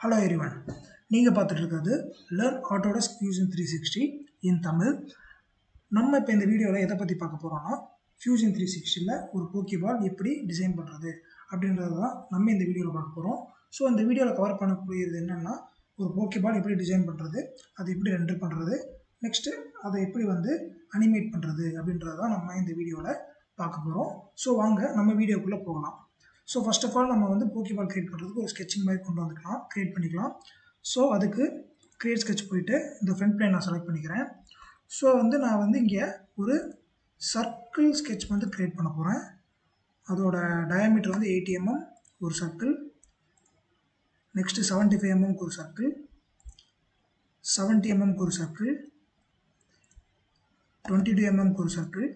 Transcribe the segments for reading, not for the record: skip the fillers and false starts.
Hello everyone. நீங்கள் பார்த்துட்டு இருக்கிறது Learn Autodesk Fusion 360 இன் தமிழ். நம்ம இப்போ இந்த வீடியோவில் எதை பற்றி பார்க்க போகிறோம்னா Fusion 360ல் ஒரு போக்கிபால் எப்படி டிசைன் பண்ணுறது அப்படின்றது தான் நம்ம இந்த வீடியோவில் பார்க்க போகிறோம். ஸோ இந்த வீடியோவில் கவர் பண்ணக்கூடியது என்னென்னா ஒரு போக்கிபால் எப்படி டிசைன் பண்ணுறது, அதை எப்படி ரெண்டர் பண்ணுறது, நெக்ஸ்ட்டு அதை எப்படி அனிமேட் பண்ணுறது அப்படின்றது தான் நம்ம இந்த வீடியோவில் பார்க்க போகிறோம். ஸோ வாங்க நம்ம வீடியோக்குள்ளே போகலாம். ஸோ ஃபர்ஸ்ட் ஆஃப் ஆல் நம்ம போக்கிபால் க்ரியேட் பண்ணுறதுக்கு ஒரு ஸ்கெட்சிங் மாதிரி கொண்டு வந்துக்கலாம், க்ரியேட் பண்ணிக்கலாம். ஸோ அதுக்கு க்ரியேட் ஸ்கெட்ச் போயிட்டு இந்த ஃப்ரண்ட் பிளேன் நான் செலக்ட் பண்ணிக்கிறேன். ஸோ நான் இங்கே ஒரு சர்க்கிள் ஸ்கெட்ச் க்ரியேட் பண்ண போகிறேன். அதோட டயாமீட்டர் 80 mm ஒரு சர்க்கிள், நெக்ஸ்ட்டு 75 mm ஒரு சர்க்கிள், 70 mm ஒரு சர்க்கிள், 22 mm ஒரு சர்க்கிள்.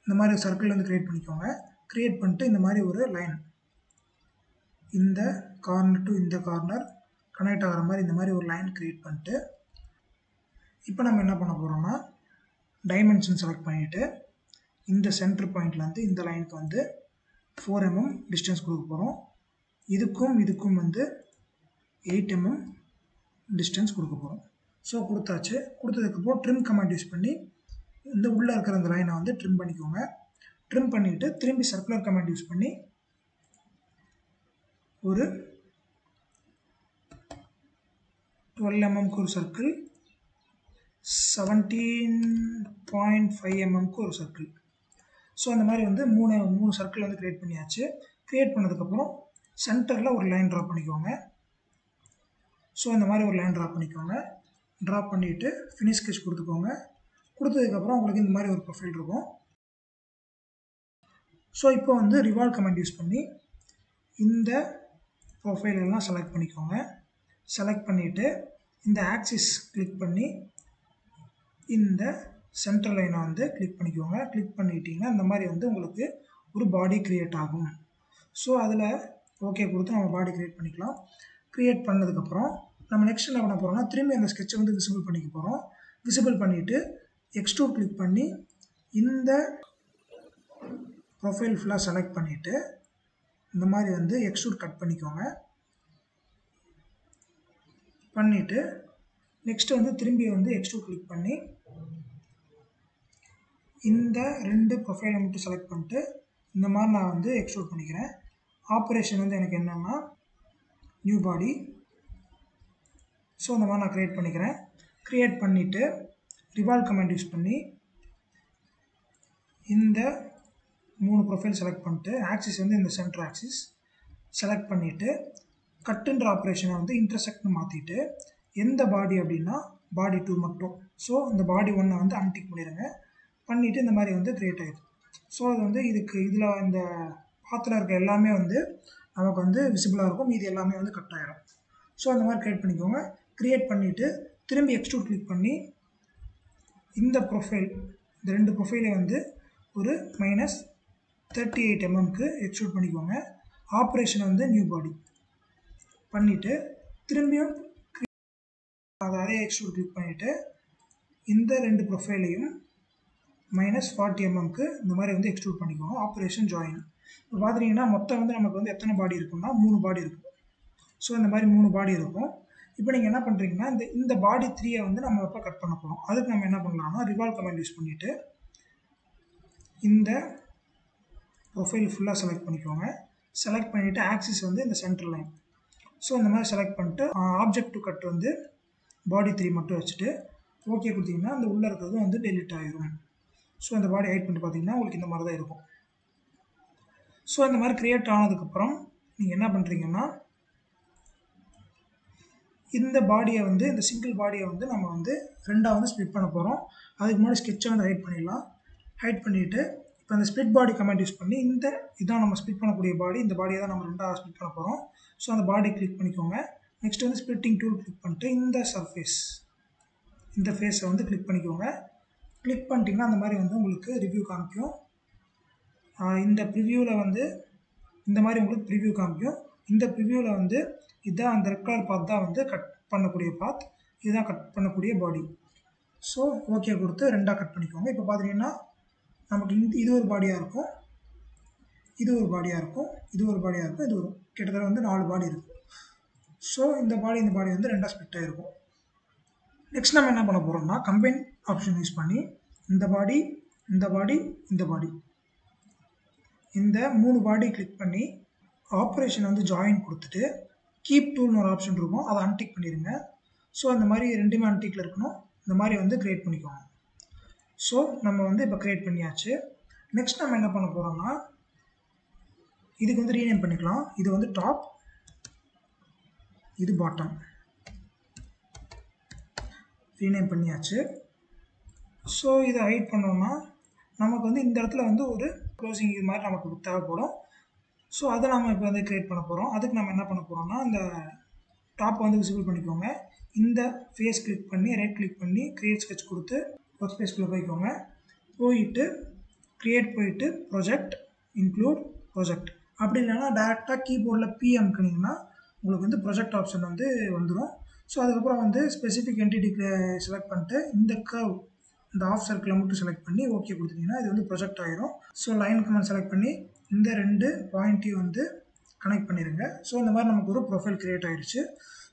இந்த மாதிரி சர்க்கிள் க்ரியேட் பண்ணிக்கோங்க. க்ரியேட் பண்ணிட்டு இந்த மாதிரி ஒரு லைன் இந்த கார்னர் டு இந்த கார்னர் கனெக்ட் ஆகிற மாதிரி இந்த மாதிரி ஒரு லைன் க்ரியேட் பண்ணிட்டு இப்போ நம்ம என்ன பண்ண போகிறோம்னா டைமென்ஷன் செலக்ட் பண்ணிவிட்டு இந்த சென்டர் பாயிண்ட்லேருந்து இந்த லைனுக்கு 4 mm டிஸ்டன்ஸ் கொடுக்க போகிறோம். இதுக்கும் 8 mm டிஸ்டன்ஸ் கொடுக்க போகிறோம். ஸோ கொடுத்தாச்சு. கொடுத்ததுக்கப்புறம் ட்ரிம் கமாண்ட் யூஸ் பண்ணி இந்த உள்ளே இருக்கிற அந்த லைனை ட்ரிம் பண்ணிக்கோங்க. ட்ரிம் பண்ணிவிட்டு திரும்பி சர்க்குலர் கமாண்ட் யூஸ் பண்ணி ஒரு 12 mm ஒரு சர்க்கிள், 17.5 mm ஒரு சர்க்கிள். ஸோ அந்த மாதிரி மூணு சர்க்கிள் க்ரியேட் பண்ணியாச்சு. க்ரியேட் பண்ணதுக்கப்புறம் சென்டரில் ஒரு லைன் ட்ரா பண்ணிக்கோங்க. ஸோ இந்த மாதிரி ஒரு லைன் ட்ரா பண்ணிக்கோங்க. ட்ரா பண்ணிவிட்டு ஃபினிஷ் ஸ்கெட்ச் கொடுத்துக்கோங்க. கொடுத்ததுக்கப்புறம் உங்களுக்கு இந்த மாதிரி ஒரு ப்ரொஃபைல் இருக்கும். ஸோ இப்போ ரிவால்வ் கமாண்ட் யூஸ் பண்ணி இந்த ப்ரொஃபைல் எல்லாம் செலக்ட் பண்ணிக்கோங்க. செலக்ட் பண்ணிவிட்டு இந்த ஆக்சிஸ் கிளிக் பண்ணி இந்த சென்டர் லைனை கிளிக் பண்ணிக்கோங்க. கிளிக் பண்ணிட்டீங்கன்னா இந்த மாதிரி உங்களுக்கு ஒரு பாடி க்ரியேட் ஆகும். ஸோ அதில் ஓகே கொடுத்து நம்ம பாடி க்ரியேட் பண்ணிக்கலாம். க்ரியேட் பண்ணதுக்கப்புறம் நம்ம நெக்ஸ்ட் என்ன பண்ண போகிறோம்னா திரும்பி அந்த ஸ்கெட்சை விசிபிள் பண்ணிக்க போகிறோம். விசிபிள் பண்ணிவிட்டு எக்ஸ்ட்ரூட் கிளிக் பண்ணி இந்த ப்ரொஃபைல் ஃபுல்லாக செலக்ட் பண்ணிவிட்டு இந்த மாதிரி எக்ஸ்ட்ரூட் கட் பண்ணிக்கோங்க. பண்ணிவிட்டு நெக்ஸ்ட்டு திரும்பி எக்ஸ்ட்ரூட் கிளிக் பண்ணி இந்த 2 ப்ரொஃபைலை மட்டும் செலக்ட் பண்ணிட்டு இந்த மாதிரி நான் எக்ஸ்ட்ரூட் பண்ணிக்கிறேன். ஆப்ரேஷன் எனக்கு என்னென்னா நியூ பாடி. ஸோ இந்த மாதிரி நான் க்ரியேட் பண்ணிக்கிறேன். க்ரியேட் பண்ணிவிட்டு ரிவால்வ் கமாண்ட் யூஸ் பண்ணி இந்த 3 ப்ரொஃபைல் செலக்ட் பண்ணிட்டு ஆக்சிஸ் இந்த சென்டர் ஆக்சிஸ் செலக்ட் பண்ணிவிட்டு கட்டுன்ற ஆப்ரேஷனை இன்டர்செக்ட்னு மாற்றிட்டு எந்த பாடி அப்படின்னா பாடி 2 மட்டும். ஸோ இந்த பாடி 1 அன்டிக் பண்ணிடுங்க. பண்ணிவிட்டு இந்த மாதிரி க்ரியேட் ஆகிடுது. ஸோ அது இதில் இந்த பாத்தில் இருக்க எல்லாமே நமக்கு விசிபிளாக இருக்கும். இது எல்லாமே கட் ஆகிடும். ஸோ அந்த மாதிரி க்ரியேட் பண்ணிக்கோங்க. க்ரியேட் பண்ணிவிட்டு திரும்பி எக்ஸ்ட்ரூட் கிளிக் பண்ணி இந்த ப்ரொஃபைல் இந்த 2 ப்ரொஃபைலை ஒரு -38 mm எக்ஸ்ட்ரூட் பண்ணிக்கோங்க. ஆப்ரேஷன் நியூ பாடி பண்ணிவிட்டு திரும்பியும் அதே எக்ஸ்ட்ரூட் கிளிக் பண்ணிவிட்டு இந்த 2 ப்ரொஃபைலையும் -40 mm இந்த மாதிரி எக்ஸ்ட்ரூட் பண்ணிக்கோங்க. Operation join. இப்போ பார்த்துட்டிங்கன்னா மொத்தம் நமக்கு எத்தனை பாடி இருக்குன்னா 3 பாடி இருக்கும். ஸோ இந்த மாதிரி 3 பாடி இருக்கும். இப்போ நீங்கள் என்ன பண்ணுறீங்கன்னா இந்த பாடி 3ஐ நம்ம எப்போ கட் பண்ண போகிறோம். அதுக்கு நம்ம என்ன பண்ணலாம்னா ரிவால்வ் கமாண்ட் யூஸ் பண்ணிவிட்டு இந்த ப்ரொஃபைல் ஃபுல்லாக செலக்ட் பண்ணிக்கோங்க. செலக்ட் பண்ணிவிட்டு ஆக்சிஸ் இந்த சென்டர் லைன். ஸோ இந்த மாதிரி செலக்ட் பண்ணிட்டு ஆப்ஜெக்ட் டு கட் பாடி 3 மட்டும் வச்சுட்டு ஓகே கொடுத்தீங்கன்னா அந்த உள்ளே இருக்கிறது டெலிட் ஆகிரும். ஸோ இந்த பாடி ஹைட் பண்ணிட்டு பார்த்தீங்கன்னா உங்களுக்கு இந்த மாதிரி தான் இருக்கும். ஸோ இந்த மாதிரி க்ரியேட் ஆனதுக்கப்புறம் நீங்கள் என்ன பண்ணுறீங்கன்னா இந்த பாடியை இந்த சிங்கிள் பாடியை நம்ம ரெண்டாக ஸ்ப்ளிட் பண்ண போகிறோம். அதுக்கு முன்னாடி ஸ்கெட்சை ஹைட் பண்ணிடலாம். ஹைட் பண்ணிவிட்டு இப்போ அந்த ஸ்ப்ளிட் பாடி கமெண்ட் யூஸ் பண்ணி இதான் நம்ம ஸ்ப்ளிட் பண்ணக்கூடிய பாடி. இந்த பாடியை தான் நம்ம ரெண்டாக ஸ்ப்ளிட் பண்ண போகிறோம். ஸோ அந்த பாடி கிளிக் பண்ணிக்கோங்க. நெக்ஸ்ட் ஸ்ப்ளிட்டிங் டூல் கிளிக் பண்ணிட்டு இந்த சர்ஃபேஸ் இந்த ஃபேஸை கிளிக் பண்ணிக்கோங்க. கிளிக் பண்ணிட்டீங்கன்னா அந்த மாதிரி உங்களுக்கு ரிவ்யூ காமிக்கும். இந்த ப்ரிவ்யூவில் இந்த மாதிரி உங்களுக்கு ப்ரிவ்யூ காமிக்கும். இந்த ப்ரிவ்யூவில் இதுதான் அந்த ரெட் கலர் பாத் தான் கட் பண்ணக்கூடிய பாத். இதுதான் கட் பண்ணக்கூடிய பாடி. ஸோ ஓகே கொடுத்து ரெண்டாக கட் பண்ணிக்கோங்க. இப்போ பார்த்தீங்கன்னா நமக்கு இது ஒரு பாடியாக இருக்கும், இது ஒரு பாடியாக இருக்கும், இது ஒரு பாடியாக இருக்கும், இது ஒரு கிட்டத்தட்ட 4 பாடி இருக்கும். ஸோ இந்த பாடி வந்து ரெண்டாக ஸ்ப்ளிட் ஆகிருக்கும். நெக்ஸ்ட் நம்ம என்ன பண்ண போகிறோம்னா கம்பைன் ஆப்ஷன் யூஸ் பண்ணி இந்த பாடி இந்த பாடி இந்த 3 பாடி கிளிக் பண்ணி ஆப்ரேஷன் வந்து ஜாயின் கொடுத்துட்டு கீப் டூல்னு ஒரு ஆப்ஷன் இருக்கும், அதை அன்டிக் பண்ணிடுங்க. ஸோ அந்த மாதிரி ரெண்டுமே அன்டிக்கில் இருக்கணும். இந்த மாதிரி வந்து க்ரியேட் பண்ணிக்கோங்க. ஸோ நம்ம வந்து இப்போ க்ரியேட் பண்ணியாச்சு. நெக்ஸ்ட் நம்ம என்ன பண்ண போகிறோம்னா இதுக்கு வந்து ரீநேம் பண்ணிக்கலாம். இது வந்து டாப், இது பாட்டம். ரீநேம் பண்ணியாச்சு. ஸோ இதை ஹைட் பண்ணோம்னா நமக்கு வந்து இந்த இடத்துல வந்து ஒரு க்ளோசிங் இது மாதிரி நமக்கு தேவைப்படும். ஸோ அதை நம்ம இப்போ வந்து க்ரியேட் பண்ண போகிறோம். அதுக்கு நம்ம என்ன பண்ண போகிறோம்னா இந்த டாப் வந்து விசிபிள் பண்ணிக்கோங்க. இந்த ஃபேஸ் கிளிக் பண்ணி ரைட் கிளிக் பண்ணி க்ரியேட் ஸ்கெட்ச் கொடுத்து ஒர்க் ஸ்பேஸ்க்குள்ளே போய்க்கோங்க. போயிட்டு க்ரியேட் போயிட்டு ப்ரொஜெக்ட் இன்க்ளூட் ப்ரொஜெக்ட். அப்படி இல்லைன்னா டேரெக்டாக கீபோர்டில் பி அமுக்குனீங்கன்னா உங்களுக்கு வந்து ப்ரொஜெக்ட் ஆப்ஷன் வந்து வந்துடும். ஸோ அதுக்கப்புறம் வந்து ஸ்பெசிஃபிக் என்டிட்டிக்கு செலக்ட் பண்ணிட்டு இந்த கர்வ் இந்த ஆஃப் சர்க்கிளை மட்டும் செலக்ட் பண்ணி ஓகே கொடுத்தீங்கன்னா இது வந்து ப்ரொஜெக்ட் ஆயிரும். ஸோ லைன் கமெண்ட் செலக்ட் பண்ணி இந்த 2 பாயிண்ட்டையும் வந்து கனெக்ட் பண்ணிடுங்க. ஸோ இந்த மாதிரி நமக்கு ஒரு ப்ரொஃபைல் க்ரியேட் ஆயிடுச்சு.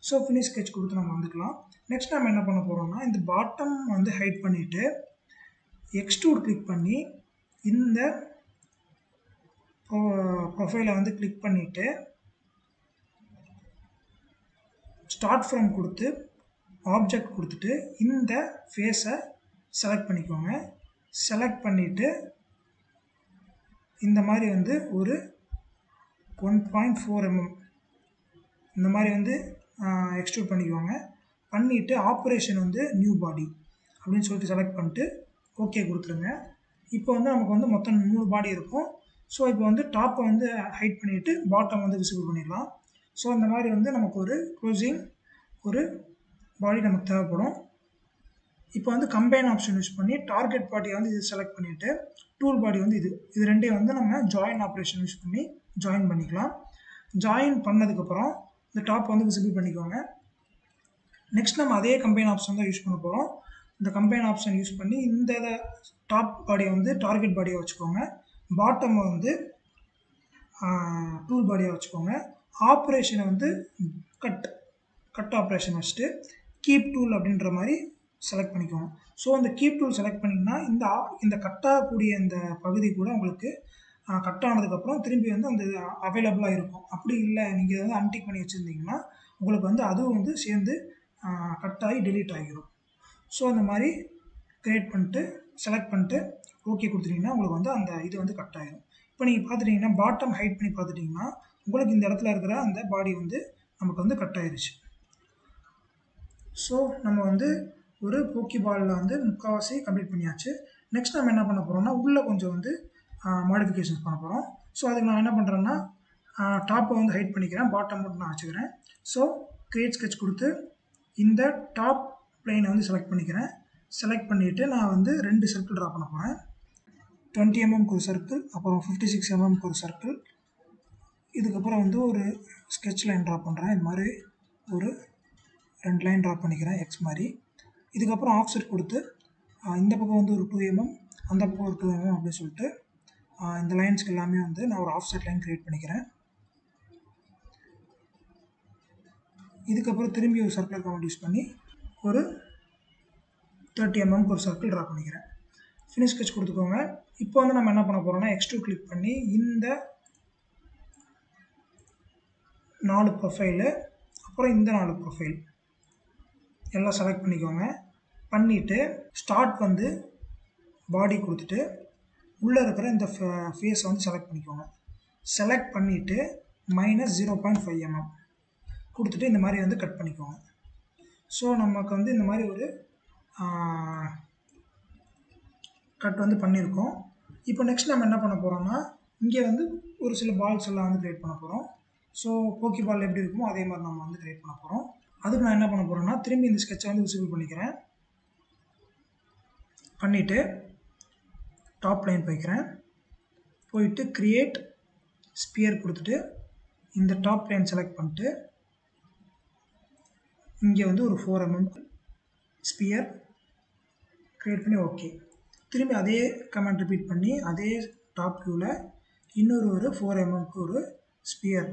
ஸோ ஃபினிஷ் ஸ்கெட்ச் கொடுத்து நம்ம வந்துக்கலாம். நெக்ஸ்ட் நம்ம என்ன பண்ண போகிறோம்னா இந்த பாட்டம் வந்து ஹைட் பண்ணிவிட்டு எக்ஸ்ட்ரூட் கிளிக் பண்ணி இந்த ப்ரொஃபைலை வந்து கிளிக் பண்ணிவிட்டு ஸ்டார்ட் ஃப்ரம் கொடுத்து ஆப்ஜெக்ட் கொடுத்துட்டு இந்த ஃபேஸை செலக்ட் பண்ணிக்கோங்க. செலக்ட் பண்ணிவிட்டு இந்த மாதிரி வந்து ஒரு 1.4 mm இந்த மாதிரி வந்து எக்ஸ்ட்ரூட் பண்ணிக்கோங்க. பண்ணிவிட்டு ஆப்ரேஷன் வந்து நியூ பாடி அப்படின்னு சொல்லிட்டு செலக்ட் பண்ணிட்டு ஓகே கொடுத்துருங்க. இப்போ வந்து நமக்கு வந்து மொத்தம் 3 பாடி இருக்கும். ஸோ இப்போ வந்து டாப்பை வந்து ஹைட் பண்ணிவிட்டு பாட்டம் வந்து விசிபிள் பண்ணிடலாம். ஸோ இந்த மாதிரி வந்து நமக்கு ஒரு க்ளோசிங் ஒரு பாடி நமக்கு தேவைப்படும். இப்போ வந்து கம்பைன் ஆப்ஷன் யூஸ் பண்ணி டார்கெட் பாடியை வந்து இது செலக்ட் பண்ணிவிட்டு டூல் பாடி வந்து இது ரெண்டையும் வந்து நம்ம ஜாயின் ஆப்ரேஷன் யூஸ் பண்ணி ஜாயின் பண்ணிக்கலாம். ஜாயின் பண்ணதுக்கப்புறம் இந்த டாப் வந்து விசிபிள் பண்ணிக்கோங்க. நெக்ஸ்ட் நம்ம அதே கம்பைன் ஆப்ஷன் தான் யூஸ் பண்ண போகிறோம். இந்த கம்பைன் ஆப்ஷன் யூஸ் பண்ணி இந்த டாப் பாடியை வந்து டார்கெட் பாடியை வச்சுக்கோங்க. பாட்டம் வந்து டூல் பாடியாக வச்சுக்கோங்க. ஆப்ரேஷனை வந்து கட் ஆப்ரேஷன் வச்சுட்டு கீப் டூல் அப்படின்ற மாதிரி செலக்ட் பண்ணிக்கோங்க. ஸோ அந்த கீப் டூல் செலக்ட் பண்ணிங்கன்னா இந்த கட்டாகக்கூடிய இந்த பகுதி கூட உங்களுக்கு கட் ஆனதுக்கப்புறம் திரும்பி வந்து அந்த அவைலபிளாக இருக்கும். அப்படி இல்லை நீங்கள் வந்து அன்டிக் பண்ணி வச்சுருந்தீங்கன்னா உங்களுக்கு வந்து அதுவும் வந்து சேர்ந்து கட் ஆகி டெலீட் ஆகிரும். ஸோ அந்த மாதிரி க்ரியேட் பண்ணிட்டு செலக்ட் பண்ணிட்டு ஓகே கொடுத்துட்டிங்கன்னா உங்களுக்கு வந்து அந்த இது வந்து கட் ஆகிடும். இப்போ நீங்கள் பார்த்துட்டிங்கன்னா பாட்டம் ஹைட் பண்ணி பார்த்துட்டிங்கன்னா உங்களுக்கு இந்த இடத்துல இருக்கிற அந்த பாடி வந்து நமக்கு வந்து கட் ஆகிருச்சு. ஸோ நம்ம வந்து ஒரு போக்கி பாலில் வந்து முக்கால்வாசி கம்ப்ளீட் பண்ணியாச்சு. நெக்ஸ்ட் நம்ம என்ன பண்ண போகிறோம்னா உள்ளே கொஞ்சம் வந்து மாடிஃபிகேஷன்ஸ் பண்ண போகிறோம். ஸோ அதுக்கு நான் என்ன பண்ணுறேன்னா டாப்பை வந்து ஹைட் பண்ணிக்கிறேன், பாட்டம் மட்டும் நான் வச்சுக்கிறேன். ஸோ க்ரியேட் ஸ்கெட்ச் கொடுத்து இந்த டாப் பிளேனை வந்து செலக்ட் பண்ணிக்கிறேன். செலக்ட் பண்ணிவிட்டு நான் வந்து 2 சர்க்கிள் ட்ரா பண்ண போகிறேன். 20 mm ஒரு சர்க்கிள், அப்புறம் 56 mm ஒரு சர்க்கிள். இதுக்கப்புறம் வந்து ஒரு ஸ்கெட்ச் லைன் ட்ரா பண்ணுறேன். இது மாதிரி ஒரு 2 லைன் ட்ரா பண்ணிக்கிறேன் எக்ஸ் மாதிரி. இதுக்கப்புறம் ஆஃப்செட் கொடுத்து இந்த பக்கம் வந்து ஒரு 2 mm, அந்த பக்கம் ஒரு 2 mm அப்படின்னு சொல்லிட்டு இந்த லைன்ஸ்க்கு எல்லாமே வந்து நான் ஒரு ஆஃப்செட் லைன் க்ரியேட் பண்ணிக்கிறேன். இதுக்கப்புறம் திரும்பி ஒரு சர்க்கிள் கமெண்ட் யூஸ் பண்ணி ஒரு 30 mm ஒரு சர்க்கிள் ட்ரா பண்ணிக்கிறேன். ஃபினிஷ் ஸ்கெட்ச் கொடுத்துக்கோங்க. இப்போ வந்து நம்ம என்ன பண்ண போகிறோம்னா எக்ஸ்ட்ரூட் கிளிக் பண்ணி இந்த 4 ப்ரொஃபைலு அப்புறம் இந்த 4 ப்ரொஃபைல் எல்லாம் செலக்ட் பண்ணிக்கோங்க. பண்ணிவிட்டு ஸ்டார்ட் வந்து பாடி கொடுத்துட்டு உள்ளே இருக்கிற இந்த ஃபேஸை வந்து செலக்ட் பண்ணிக்கோங்க. செலக்ட் பண்ணிவிட்டு -0.5 mm கொடுத்துட்டு இந்த மாதிரி வந்து கட் பண்ணிக்கோங்க. ஸோ நமக்கு வந்து இந்த மாதிரி ஒரு கட் வந்து பண்ணியிருக்கோம். இப்போ நெக்ஸ்ட் நம்ம என்ன பண்ண போகிறோம்னா இங்கே வந்து ஒரு சில பால்ஸ் எல்லாம் வந்து க்ரியேட் பண்ண போகிறோம். ஸோ போக்கி பால் எப்படி இருக்குமோ அதே மாதிரி நம்ம வந்து க்ரியேட் பண்ண போகிறோம். அதுக்கு நான் என்ன பண்ண போகிறேன்னா திரும்பி இந்த ஸ்கெட்சை வந்து விசிபிள் பண்ணிக்கிறேன். பண்ணிவிட்டு டாப் லைன் போய்க்கிறேன். போயிட்டு க்ரியேட் ஸ்பியர் கொடுத்துட்டு இந்த டாப் லைன் செலக்ட் பண்ணிட்டு இங்கே வந்து ஒரு 4 mm ஸ்பியர் க்ரியேட் பண்ணி ஓகே. திரும்பி அதே கமெண்ட் ரிப்பீட் பண்ணி அதே டாப் வியூவில் இன்னொரு 4 mm ஒரு ஸ்பியர்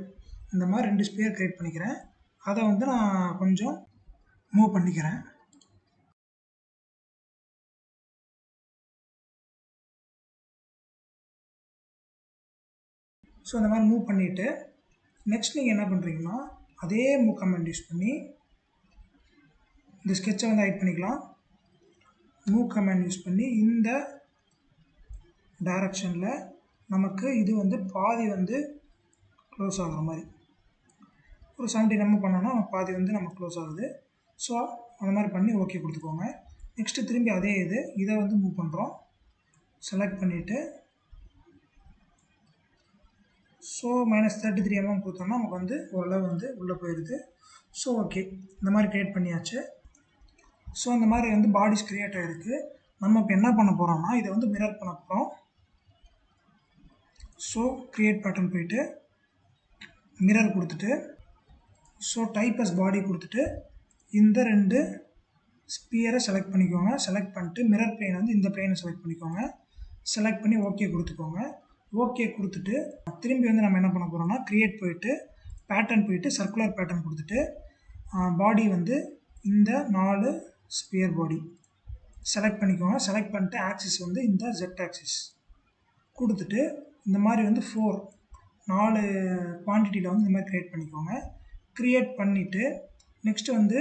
இந்த மாதிரி 2 ஸ்பியர் க்ரியேட் பண்ணிக்கிறேன். அதை வந்து நான் கொஞ்சம் மூவ் பண்ணிக்கிறேன். ஸோ அந்த மாதிரி மூவ் பண்ணிவிட்டு நெக்ஸ்ட் நீங்கள் என்ன பண்ணுறீங்கன்னா அதே மூவ் கமெண்ட் யூஸ் பண்ணி இந்த ஸ்கெட்சை வந்து ஹைட் பண்ணிக்கலாம். மூவ் கமெண்ட் யூஸ் பண்ணி இந்த டைரக்ஷனில் நமக்கு இது வந்து பாதி வந்து க்ளோஸ் ஆகிற மாதிரி ஒரு 70 நம்ம பண்ணோன்னா பாதி வந்து நமக்கு க்ளோஸ் ஆகுது. ஸோ அந்த மாதிரி பண்ணி ஓகே கொடுத்துக்கோங்க. நெக்ஸ்ட்டு திரும்பி அதே இதை வந்து மூவ் பண்ணுறோம். செலக்ட் பண்ணிவிட்டு ஸோ -33 mm கொடுத்தோம்னா நமக்கு வந்து ஓரளவு வந்து உள்ளே போயிடுது. ஸோ ஓகே, இந்த மாதிரி க்ரியேட் பண்ணியாச்சு. ஸோ இந்த மாதிரி வந்து பாடிஸ் க்ரியேட் ஆகிருக்கு. நம்ம இப்போ என்ன பண்ண போகிறோம்னா இதை வந்து மிரர் பண்ண போகிறோம். ஸோ க்ரியேட் பேட்டர்ன் போயிட்டு மிரர் கொடுத்துட்டு ஸோ டைப் அஸ் பாடி கொடுத்துட்டு இந்த 2 ஸ்பியரை செலக்ட் பண்ணிக்கோங்க. செலக்ட் பண்ணிட்டு மிரர் பிளேன் வந்து இந்த பிளேனை செலக்ட் பண்ணிக்கோங்க. செலக்ட் பண்ணி ஓகே கொடுத்துக்கோங்க. ஓகே கொடுத்துட்டு திரும்பி வந்து நம்ம என்ன பண்ண போகிறோம்னா க்ரியேட் போயிட்டு பேட்டர்ன் போயிட்டு சர்க்குலர் பேட்டர்ன் கொடுத்துட்டு பாடி வந்து இந்த 4 ஸ்பியர் பாடி செலக்ட் பண்ணிக்கோங்க. செலக்ட் பண்ணிட்டு ஆக்சிஸ் வந்து இந்த ஜெட் ஆக்சிஸ் கொடுத்துட்டு இந்த மாதிரி வந்து 4 குவான்டிட்டியில் வந்து இந்த மாதிரி க்ரியேட் பண்ணிக்கோங்க. க்ரியேட் பண்ணிவிட்டு நெக்ஸ்ட்டு வந்து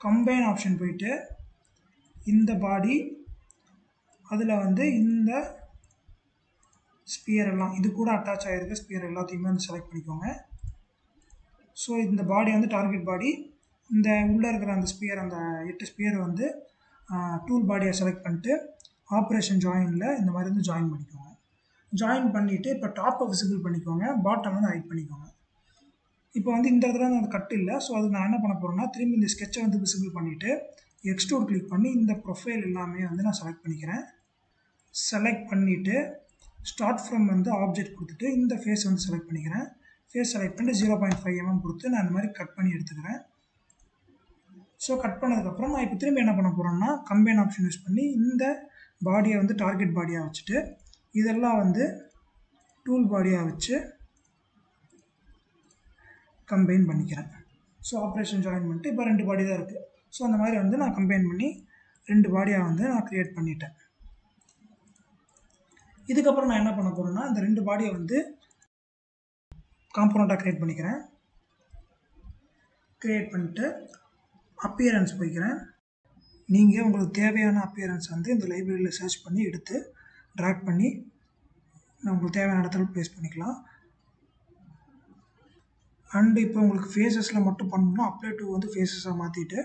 கம்பைன் ஆப்ஷன் போயிட்டு இந்த பாடி அதில் வந்து இந்த ஸ்பியர் எல்லாம் இது கூட அட்டாச் ஆகிருக்க ஸ்பியர் எல்லாத்தையுமே வந்து செலக்ட் பண்ணிக்கோங்க. ஸோ இந்த பாடி வந்து டார்கெட் பாடி, இந்த உள்ளே இருக்கிற அந்த ஸ்பியர் அந்த 8 ஸ்பியர் வந்து டூல் பாடியை செலக்ட் பண்ணிட்டு ஆப்ரேஷன் ஜாயினில் இந்த மாதிரி வந்து ஜாயின் பண்ணிக்கோங்க. ஜாயின் பண்ணிவிட்டு இப்போ டாப்பை விசிபிள் பண்ணிக்கோங்க, பாட்டம் வந்து ஹைட் பண்ணிக்கோங்க. இப்போ வந்து இந்த இடத்துல வந்து அந்த கட் இல்லை. ஸோ அது நான் என்ன பண்ண போகிறேன்னா திரும்பி இந்த ஸ்கெட்சை வந்து விசிபிள் பண்ணிவிட்டு எக்ஸ்ட்ரூட் கிளிக் பண்ணி இந்த ப்ரொஃபைல் எல்லாமே வந்து நான் செலக்ட் பண்ணிக்கிறேன். செலக்ட் பண்ணிவிட்டு ஸ்டார்ட் ஃப்ரம் வந்து ஆப்ஜெக்ட் கொடுத்துட்டு இந்த ஃபேஸ் வந்து செலக்ட் பண்ணிக்கிறேன். ஃபேஸ் செலக்ட் பண்ணிட்டு 0.5 mm கொடுத்து நான் இந்த மாதிரி கட் பண்ணி எடுத்துக்கிறேன். ஸோ கட் பண்ணதுக்கப்புறம் நான் இப்போ திரும்பி என்ன பண்ண போகிறேன்னா கம்பைன் ஆப்ஷன் யூஸ் பண்ணி இந்த பாடியை வந்து டார்கெட் பாடியாக வச்சுட்டு இதெல்லாம் வந்து டூல் பாடியாக வச்சு கம்பைன் பண்ணிக்கிறேன். ஸோ ஆப்ரேஷன் ஜாயின் பண்ணிட்டு இப்போ 2 பாடி தான் இருக்குது. ஸோ அந்த மாதிரி வந்து நான் கம்பைன் பண்ணி 2 பாடியாக வந்து நான் க்ரியேட் பண்ணிட்டேன். இதுக்கப்புறம் நான் என்ன பண்ண போகிறேன்னா இந்த 2 பாடியை வந்து காம்போனண்ட்டாக க்ரியேட் பண்ணிக்கிறேன். க்ரியேட் பண்ணிட்டு அப்பியரன்ஸ் போய்க்கிறேன். நீங்கள் உங்களுக்கு தேவையான அப்பியரன்ஸ் வந்து இந்த லைப்ரரியில் சர்ச் பண்ணி எடுத்து ட்ராக் பண்ணி நான் உங்களுக்கு தேவையான இடத்துல ப்ளேஸ் பண்ணிக்கலாம். அண்டு இப்போ உங்களுக்கு ஃபேஸஸில் மட்டும் பண்ணணும்னா அப்ளை டு வந்து ஃபேஸஸாக மாற்றிட்டு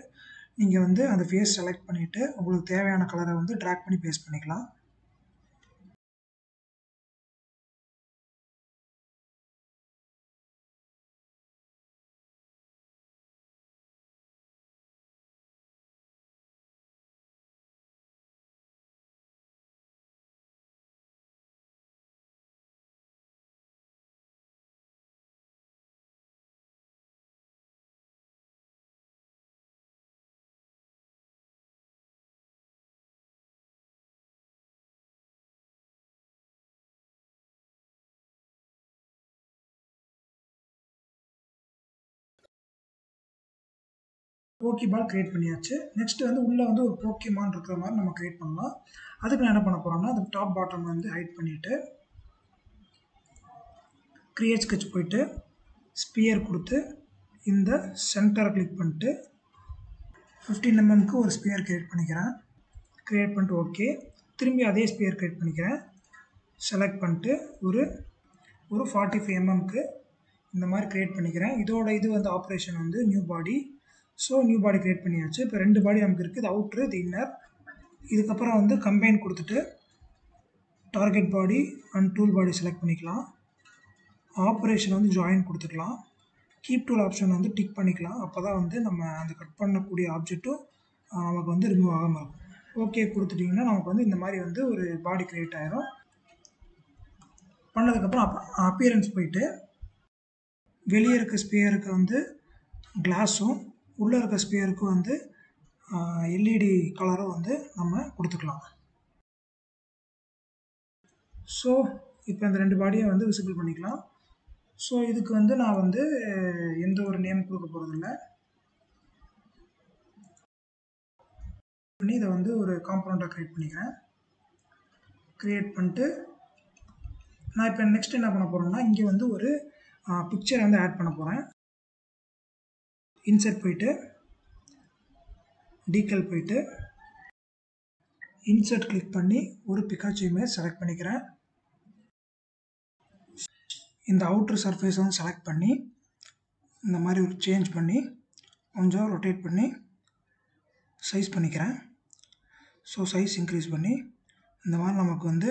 நீங்கள் வந்து அந்த ஃபேஸ் செலக்ட் பண்ணிவிட்டு உங்களுக்கு தேவையான கலரை வந்து ட்ராக் பண்ணி பேஸ்ட் பண்ணிக்கலாம். போக்கிபால் க்ரியேட் பண்ணியாச்சு. நெக்ஸ்ட்டு வந்து உள்ளே வந்து ஒரு போக்கிமான் இருக்கிற மாதிரி நம்ம க்ரியேட் பண்ணலாம். அதுக்கு நான் என்ன பண்ண போகிறோம்னா அந்த டாப் பாட்டம் வந்து ஹைட் பண்ணிவிட்டு க்ரியேட் ஸ்கெட்ச் போயிட்டு ஸ்பியர் கொடுத்து இந்த சென்டரை கிளிக் பண்ணிட்டு 15 mmக்கு ஒரு ஸ்பியர் க்ரியேட் பண்ணிக்கிறேன். க்ரியேட் பண்ணிட்டு ஓகே, திரும்பி அதே ஸ்பியர் க்ரியேட் பண்ணிக்கிறேன். செலக்ட் பண்ணிட்டு ஒரு 45 mmக்கு இந்த மாதிரி க்ரியேட் பண்ணிக்கிறேன். இதோட இது வந்து ஆப்ரேஷன் வந்து நியூ பாடி. ஸோ நியூ பாடி க்ரியேட் பண்ணியாச்சு. இப்போ 2 பாடி நமக்கு இருக்குது, இது அவுட்ரு, இது இன்னர். இதுக்கப்புறம் வந்து கம்பைன் கொடுத்துட்டு target body and tool body select பண்ணிக்கலாம். ஆப்ரேஷன் வந்து ஜாயின் கொடுத்துக்கலாம். கீப் டூல் ஆப்ஷன் வந்து டிக் பண்ணிக்கலாம். அப்போ தான் வந்து நம்ம அந்த கட் பண்ணக்கூடிய ஆப்ஜெக்ட்டும் நமக்கு வந்து ரிமூவ் ஆகாமல் இருக்கும். ஓகே கொடுத்துட்டிங்கன்னா நமக்கு வந்து இந்த மாதிரி வந்து ஒரு பாடி க்ரியேட் ஆகிரும். பண்ணதுக்கப்புறம் அப்பியரன்ஸ் போயிட்டு வெளியே இருக்க ஸ்பியருக்கு வந்து கிளாஸும் உள்ளே இருக்க ஸ்பியருக்கு வந்து எல்இடி கலரும் வந்து நம்ம கொடுத்துக்கலாம். ஸோ இப்போ இந்த 2 பாடியை வந்து விசிபிள் பண்ணிக்கலாம். ஸோ இதுக்கு வந்து நான் வந்து எந்த ஒரு நேம் கொடுக்க போகிறதில்ல. பண்ணி இதை வந்து ஒரு காம்பனண்ட்டாக க்ரியேட் பண்ணிக்கிறேன். க்ரியேட் பண்ணிட்டு நான் இப்போ நெக்ஸ்ட் என்ன பண்ண போகிறேன்னா, இங்கே வந்து ஒரு பிக்சர் வந்து ஆட் பண்ண போகிறேன். இன்சர்ட் போயிட்டு டீகல் போயிட்டு இன்சர்ட் கிளிக் பண்ணி ஒரு பிகாச்சு இமேஜ் செலக்ட் பண்ணிக்கிறேன். இந்த அவுட்டர் சர்ஃபேஸ் வந்து செலக்ட் பண்ணி இந்த மாதிரி ஒரு சேஞ்ச் பண்ணி கொஞ்சம் ரொட்டேட் பண்ணி சைஸ் பண்ணிக்கிறேன். ஸோ சைஸ் இன்க்ரீஸ் பண்ணி இந்த மாதிரி நமக்கு வந்து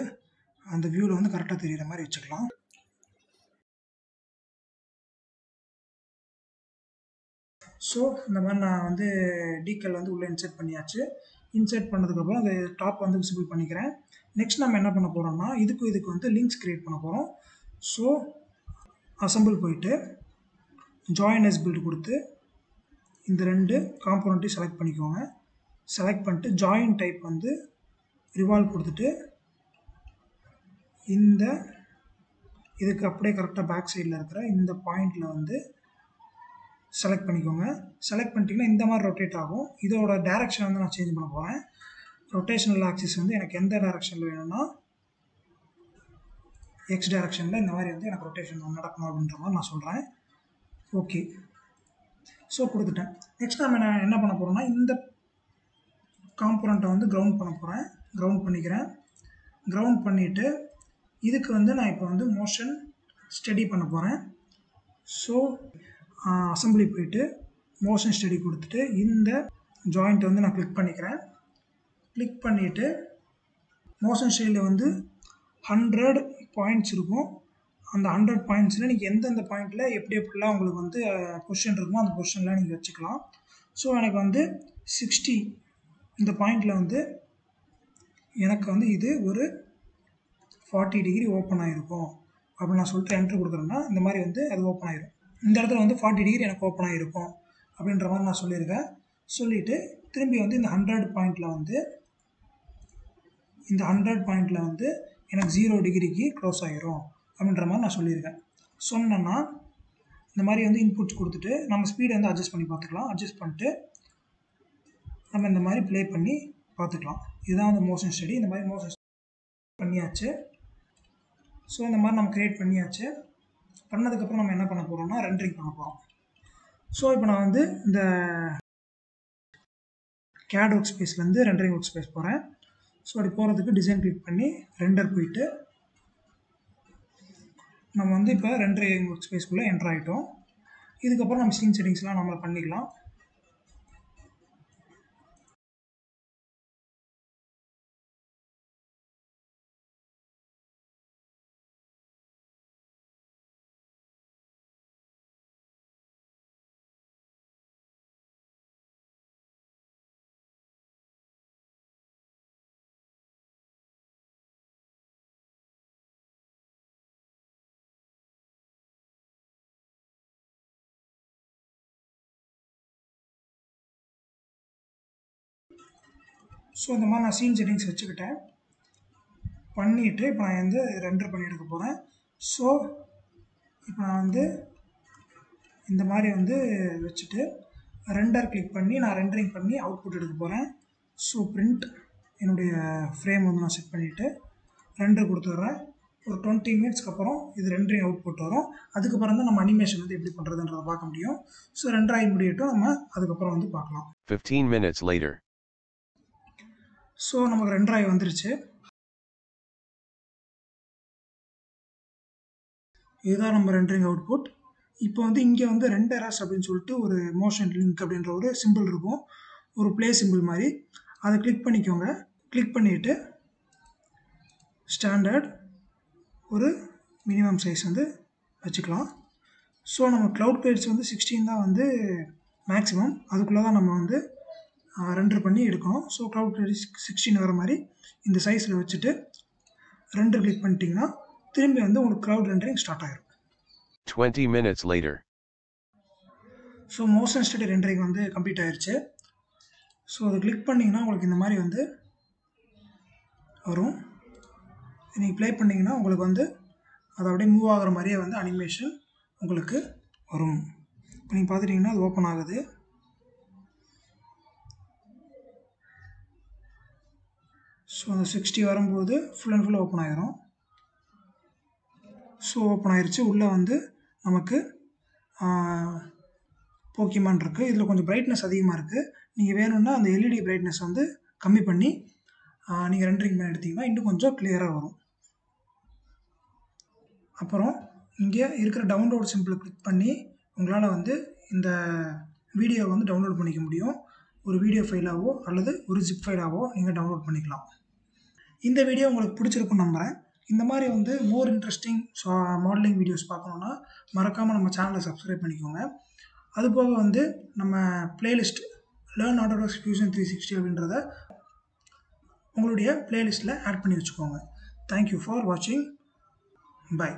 அந்த வியூவில் வந்து கரெக்டாக தெரிகிற மாதிரி வச்சுக்கலாம். ஸோ இந்த மாதிரி நான் வந்து டீகல் வந்து உள்ளே இன்சர்ட் பண்ணியாச்சு. இன்சர்ட் பண்ணதுக்கப்புறம் அந்த டாப் வந்து விசிபிள் பண்ணிக்கிறேன். நெக்ஸ்ட் நம்ம என்ன பண்ண போகிறோம்னா, இதுக்கு வந்து லிங்க்ஸ் க்ரியேட் பண்ண போகிறோம். ஸோ அசம்பிள் போயிட்டு ஜாயின் எஸ் பில்ட் கொடுத்து இந்த 2 காம்போனண்ட்டையும் செலக்ட் பண்ணிக்கோங்க. செலக்ட் பண்ணிட்டு ஜாயின் டைப் வந்து ரிவால்வ் கொடுத்துட்டு இந்த இதுக்கு அப்படியே கரெக்டாக பேக் சைடில் இருக்கிற இந்த பாயிண்டில் வந்து செலக்ட் பண்ணிக்கோங்க. செலக்ட் பண்ணிட்டீங்கன்னா இந்த மாதிரி ரொட்டேட் ஆகும். இதோட டைரக்ஷன் வந்து நான் சேஞ்ச் பண்ண போகிறேன். ரொட்டேஷனல் ஆக்சிஸ் வந்து எனக்கு எந்த டைரக்ஷனில் வேணும்னா எக்ஸ் டைரக்ஷனில் இந்த மாதிரி வந்து எனக்கு ரொட்டேஷன் நடக்கணும் அப்படின்ற மாதிரி நான் சொல்கிறேன். ஓகே, ஸோ கொடுத்துட்டேன். நெக்ஸ்ட் நம்ம என்ன பண்ண போகிறோம்னா, இந்த காம்போனண்ட்டை வந்து கிரவுண்ட் பண்ண போகிறேன். கிரவுண்ட் பண்ணிக்கிறேன். கிரவுண்ட் பண்ணிவிட்டு இதுக்கு வந்து நான் இப்போ வந்து மோஷன் ஸ்டடி பண்ண போகிறேன். ஸோ அசம்பிளி போயிட்டு மோஷன் ஸ்டடி கொடுத்துட்டு இந்த ஜாயிண்ட் வந்து நான் கிளிக் பண்ணிக்கிறேன். கிளிக் பண்ணிவிட்டு மோஷன் ஸ்டடியில் வந்து 100 பாயிண்ட்ஸ் இருக்கும். அந்த 100 பாயிண்ட்ஸில் நீங்கள் எந்தெந்த பாயிண்டில் எப்படிலாம் உங்களுக்கு வந்து பொசிஷன் இருக்குமோ அந்த பொசிஷனில் நீங்கள் வச்சுக்கலாம். ஸோ எனக்கு வந்து 60 இந்த பாயிண்டில் வந்து எனக்கு வந்து இது ஒரு 40 டிகிரி ஓப்பன் ஆகிருக்கும் அப்படின்னு நான் சொல்லிட்டு என்ட்ரு கொடுக்குறேன்னா இந்த மாதிரி வந்து அது ஓப்பன் ஆகிரும். இந்த இடத்துல வந்து 40 டிகிரி எனக்கு ஓப்பன் ஆகிருக்கும் அப்படின்ற மாதிரி நான் சொல்லியிருக்கேன். சொல்லிவிட்டு திரும்பி வந்து இந்த 100 பாயிண்டில் வந்து எனக்கு 0 டிகிரிக்கு க்ளோஸ் ஆகிரும் அப்படின்ற மாதிரி நான் சொல்லியிருக்கேன். சொன்னேன்னா இந்த மாதிரி வந்து இன்புட்ஸ் கொடுத்துட்டு நம்ம ஸ்பீடை வந்து அட்ஜஸ்ட் பண்ணி பார்த்துக்கலாம். அட்ஜஸ்ட் பண்ணிட்டு நம்ம இந்த மாதிரி ப்ளே பண்ணி பார்த்துக்கலாம். இதுதான் வந்து மோஷன் ஸ்டடி. இந்த மாதிரி மோஷன் பண்ணியாச்சு. ஸோ இந்த மாதிரி நம்ம க்ரியேட் பண்ணியாச்சு. பண்ணதுக்கப்புறம் நம்ம என்ன பண்ண போகிறோம்னா ரெண்டரிங் பண்ண போகிறோம். ஸோ இப்போ நான் வந்து இந்த CAD ஒர்க் ஸ்பேஸ்லேருந்து ரெண்டரிங் ஒர்க் ஸ்பேஸ் போகிறேன். ஸோ அப்படி போகிறதுக்கு டிசைன் கிளிக் பண்ணி ரெண்டர் போயிட்டு நம்ம வந்து இப்போ ரெண்டரிங் ஒர்க் ஸ்பேஸ்க்குள்ளே என்டர் ஆகிட்டோம். இதுக்கப்புறம் நம்ம சீன் செட்டிங்ஸ்லாம் நம்ம பண்ணிக்கலாம். ஸோ இந்த மாதிரி நான் சீன் செட்டிங்ஸ் வச்சுக்கிட்டேன். பண்ணிவிட்டு இப்போ நான் வந்து ரெண்டர் பண்ணி எடுக்க போகிறேன். ஸோ இப்போ நான் வந்து இந்த மாதிரி வந்து வச்சுட்டு ரெண்டர் கிளிக் பண்ணி நான் ரெண்டரிங் பண்ணி அவுட்புட் எடுக்க போகிறேன். ஸோ பிரிண்ட் என்னுடைய ஃப்ரேம் வந்து நான் செட் பண்ணிவிட்டு ரெண்டர் கொடுத்துட்றேன். ஒரு 20 மினிட்ஸ்க்கு அப்புறம் இது ரெண்டரிங் அவுட்புட் வரும். அதுக்கப்புறம் தான் நம்ம அனிமேஷன் வந்து எப்படி பண்ணுறதுன்றதை பார்க்க முடியும். ஸோ ரெண்டர் ஆகி முடியட்டும், நம்ம அதுக்கப்புறம் வந்து பார்க்கலாம். 15 minutes later. ஸோ நமக்கு ரெண்டர் ஆகி வந்துருச்சு. இதுதான் நம்ம ரெண்டரிங் அவுட்புட். இப்போ வந்து இங்கே வந்து ரெண்டரஸ் அப்படின்னு சொல்லிட்டு ஒரு மோஷன் லிங்க் அப்படின்ற ஒரு சிம்பிள் இருக்கும், ஒரு ப்ளே சிம்பிள் மாதிரி. அதை கிளிக் பண்ணிக்கோங்க. கிளிக் பண்ணிவிட்டு ஸ்டாண்டர்ட் ஒரு மினிமம் சைஸ் வந்து வச்சுக்கலாம். ஸோ நம்ம க்ளவுட் கிரேட்ஸ் வந்து 16 தான் வந்து மேக்ஸிமம். அதுக்குள்ளே தான் நம்ம வந்து ரெண்டர் பண்ணி எடுக்கணும். ஸோ க்ளவுட் கிரேட் 16 வர மாதிரி இந்த சைஸில் வச்சுட்டு ரெண்டர் கிளிக் பண்ணிட்டீங்கன்னா திரும்பி வந்து உங்களுக்கு க்ளவுட் ரெண்டரிங் ஸ்டார்ட் ஆகிடும். 20 minutes later. So motion study rendering வந்து கம்ப்ளீட் ஆயிடுச்சு. ஸோ அதை கிளிக் பண்ணிங்கன்னா உங்களுக்கு இந்த மாதிரி வந்து வரும். நீங்கள் ப்ளே பண்ணிங்கன்னா உங்களுக்கு வந்து அது அப்படியே மூவ் ஆகிற மாதிரியே வந்து அனிமேஷன் உங்களுக்கு வரும். இப்போ நீங்கள் பார்த்துட்டிங்கன்னா அது ஓப்பன் ஆகுது. ஸோ அந்த 60 வரும்போது ஃபுல் அண்ட் ஃபுல் ஓப்பன் ஆகிரும். ஸோ ஓப்பன் ஆயிடுச்சு. உள்ளே வந்து நமக்கு போக்கிமான் இருக்குது. இதில் கொஞ்சம் பிரைட்னஸ் அதிகமாக இருக்குது. நீங்கள் வேணும்னா அந்த எல்இடி பிரைட்னஸ் வந்து கம்மி பண்ணி நீங்கள் ரெண்டரிங் பண்ணி எடுத்திங்கன்னா இன்னும் கொஞ்சம் கிளியராக வரும். அப்புறம் இங்கே இருக்கிற டவுன்லோட் சிம்பிளை கிளிக் பண்ணி உங்களால் வந்து இந்த வீடியோவை வந்து டவுன்லோட் பண்ணிக்க முடியும். ஒரு வீடியோ ஃபைலாவோ அல்லது ஒரு ஜிப் ஃபைலாவோ நீங்கள் டவுன்லோட் பண்ணிக்கலாம். இந்த வீடியோ உங்களுக்கு பிடிச்சிருக்குன்னு நம்புகிறேன். இந்த மாதிரி வந்து மோர் இன்ட்ரெஸ்டிங் மாடலிங் வீடியோஸ் பார்க்கணுன்னா மறக்காமல் நம்ம சேனலை சப்ஸ்கிரைப் பண்ணிக்கோங்க. அதுபோக வந்து நம்ம பிளேலிஸ்ட் லேர்ன் ஆட்டோடெஸ்க் ஃபியூஷன் 360 அப்படின்றத உங்களுடைய பிளேலிஸ்ட்டில் ஆட் பண்ணி வச்சுக்கோங்க. தேங்க்யூ ஃபார் வாட்சிங். பை.